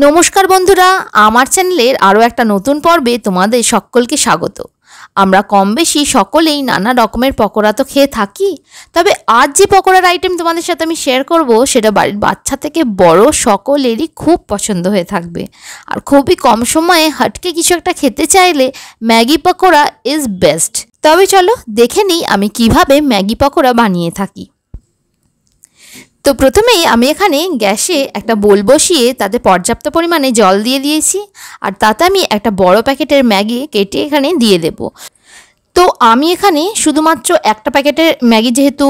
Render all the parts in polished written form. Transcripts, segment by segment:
নমস্কার বন্ধুরা, আমার চ্যানেলের আরও একটা নতুন পর্বে তোমাদের সকলকে স্বাগত। আমরা কম বেশি সকলেই নানা রকমের পকোড়া তো খেয়ে থাকি, তবে আজ যে পকোড়ার আইটেম তোমাদের সাথে আমি শেয়ার করব সেটা বাড়ির বাচ্চা থেকে বড় সকলেরই খুব পছন্দ হয়ে থাকবে। আর খুবই কম সময়ে হাটকে কিছু একটা খেতে চাইলে ম্যাগি পকোড়া ইজ বেস্ট। তবে চলো দেখে নিই আমি কিভাবে ম্যাগি পকোড়া বানিয়ে থাকি। তো প্রথমেই আমি এখানে গ্যাসে একটা বোল বসিয়ে তাতে পর্যাপ্ত পরিমাণে জল দিয়ে দিয়েছি, আর তাতে আমি একটা বড় প্যাকেটের ম্যাগি কেটে এখানে দিয়ে দেব। তো আমি এখানে শুধুমাত্র একটা প্যাকেটের ম্যাগি যেহেতু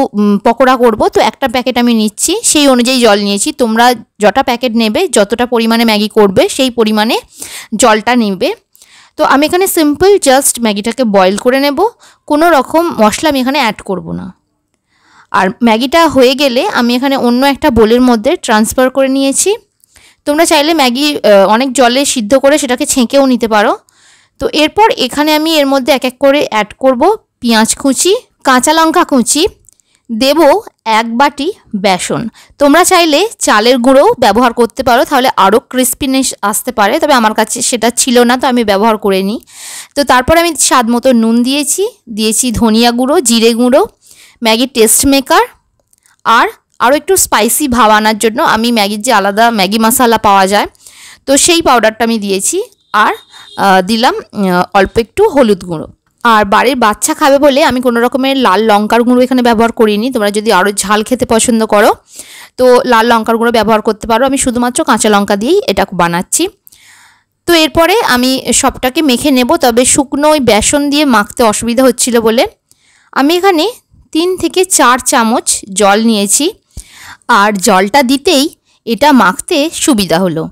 পকোড়া করব, তো একটা প্যাকেট আমি নিচ্ছি, সেই অনুযায়ী জল নিয়েছি। তোমরা যটা প্যাকেট নেবে, যতটা পরিমাণে ম্যাগি করবে সেই পরিমাণে জলটা নেবে। তো আমি এখানে সিম্পল জাস্ট ম্যাগিটাকে বয়েল করে নেব, কোনো রকম মশলা আমি এখানে অ্যাড করব না। আর ম্যাগিটা হয়ে গেলে আমি এখানে অন্য একটা বোলের মধ্যে ট্রান্সফার করে নিয়েছি। তোমরা চাইলে ম্যাগি অনেক জলে সিদ্ধ করে সেটাকে ছেঁকেও নিতে পারো। তো এরপর এখানে আমি এর মধ্যে এক এক করে অ্যাড করব পেঁয়াজ কুচি, কাঁচা লঙ্কা কুচি, দেব এক বাটি বেসন। তোমরা চাইলে চালের গুঁড়োও ব্যবহার করতে পারো, তাহলে আরও ক্রিস্পিনেস আসতে পারে, তবে আমার কাছে সেটা ছিল না, তো আমি ব্যবহার করে নিই। তো তারপর আমি স্বাদ মতো নুন দিয়েছি ধনিয়া গুঁড়ো, জিরে গুঁড়ো, ম্যাগি টেস্ট মেকার, আর আরও একটু স্পাইসি ভাব আনার জন্য আমি ম্যাগির যে আলাদা ম্যাগি মশলা পাওয়া যায়, তো সেই পাউডারটা আমি দিয়েছি। আর দিলাম অল্প একটু হলুদ গুঁড়ো। আর বাড়ির বাচ্চা খাবে বলে আমি কোনো রকমের লাল লঙ্কার গুঁড়ো এখানে ব্যবহার করিনি। তোমরা যদি আরও ঝাল খেতে পছন্দ করো তো লাল লঙ্কার গুঁড়ো ব্যবহার করতে পারো। আমি শুধুমাত্র কাঁচা লঙ্কা দিয়েই এটা বানাচ্ছি। তো এরপরে আমি সবটাকে মেখে নেব, তবে শুকনো ওই বেসন দিয়ে মাখতে অসুবিধা হচ্ছিল বলে আমি এখানে 3 থেকে 4 চামচ জল নিয়েছি। আর জলটা দিতেই এটা মাখতে সুবিধা হলো,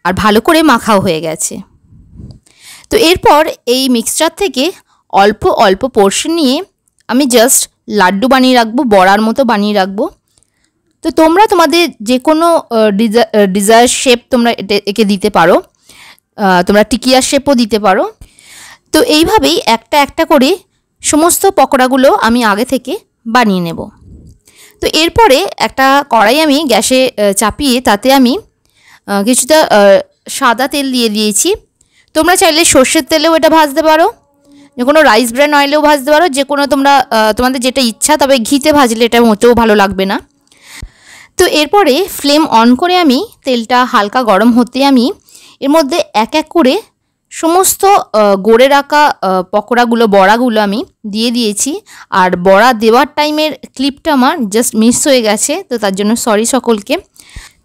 আর ভালো করে মাখাও হয়ে গেছে। তো এরপর এই মিক্সচার থেকে অল্প অল্প পোর্শন নিয়ে আমি জাস্ট লাড্ডু বানিয়ে রাখবো, বড়ার মতো বানিয়ে রাখবো। তো তোমরা তোমাদের যে কোনো ডিজায়ার শেপ তোমরা একে দিতে পারো, তোমরা টিকিয়া শেপও দিতে পারো। তো এইভাবেই একটা একটা করে সমস্ত পকোড়াগুলো আমি আগে থেকে বানিয়ে নেব। তো এরপরে একটা কড়াই আমি গ্যাসে চাপিয়ে তাতে আমি কিছুটা সাদা তেল দিয়ে দিয়েছি। তোমরা চাইলে সর্ষের তেলেও এটা ভাজতে পারো, যে কোনো রাইস ব্র্যান অয়েলেও ভাজতে পারো, যে কোনো তোমরা তোমাদের যেটা ইচ্ছা, তবে ঘিতে ভাজলে এটা মোটেও ভালো লাগবে না। তো এরপরে ফ্লেম অন করে আমি তেলটা হালকা গরম হতে আমি এর মধ্যে এক এক করে সমস্ত গড়ে রাখা পকোড়াগুলো, বড়াগুলো আমি দিয়ে দিয়েছি। আর বড়া দেওয়ার টাইমের ক্লিপটা আমার জাস্ট মিস হয়ে গেছে, তো তার জন্য সরি সকলকে।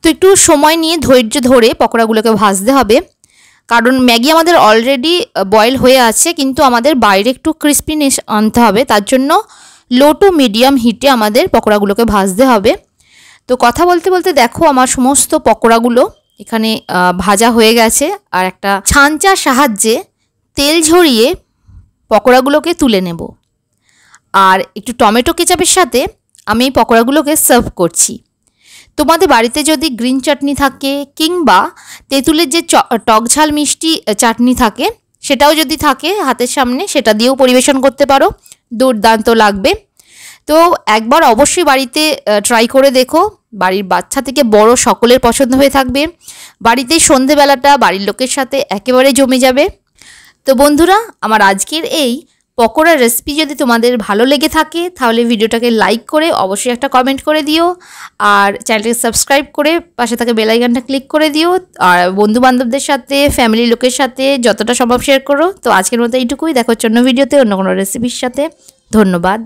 তো একটু সময় নিয়ে ধৈর্য ধরে পকোড়াগুলোকে ভাজতে হবে, কারণ ম্যাগি আমাদের অলরেডি বয়েল হয়ে আছে, কিন্তু আমাদের বাইরে একটু ক্রিস্পিনেস আনতে হবে, তার জন্য লো টু মিডিয়াম হিটে আমাদের পকোড়াগুলোকে ভাজতে হবে। তো কথা বলতে বলতে দেখো আমার সমস্ত পকোড়াগুলো এখানে ভাজা হয়ে গেছে। আর একটা ছাঁচার সাহায্যে তেল ঝরিয়ে পকোড়াগুলোকে তুলে নেব। আর একটু টমেটো কেচাপের সাথে আমি এই পকোড়াগুলোকে সার্ভ করছি। তোমাদের বাড়িতে যদি গ্রিন চাটনি থাকে কিংবা তেঁতুলের যে টক ঝাল মিষ্টি চাটনি থাকে, সেটাও যদি থাকে হাতের সামনে, সেটা দিয়েও পরিবেশন করতে পারো, দুর্দান্ত লাগবে। তো একবার অবশ্যই বাড়িতে ট্রাই করে দেখো, বাড়ির বাচ্চা থেকে বড় সকলের পছন্দ হয়ে থাকবে। বাড়িতে সন্ধেবেলাটা বাড়ির লোকের সাথে একেবারে জমে যাবে। তো বন্ধুরা, আমার আজকের এই পকোড়ার রেসিপি যদি তোমাদের ভালো লেগে থাকে তাহলে ভিডিওটাকে লাইক করে অবশ্যই একটা কমেন্ট করে দিও, আর চ্যানেলটাকে সাবস্ক্রাইব করে পাশে থাকা বেল আইকনটা ক্লিক করে দিও, আর বন্ধুবান্ধবদের সাথে, ফ্যামিলির লোকের সাথে যতটা সম্ভব শেয়ার করো। তো আজকের মতো এইটুকুই, দেখো অন্য ভিডিওতে অন্য কোনো রেসিপির সাথে। ধন্যবাদ।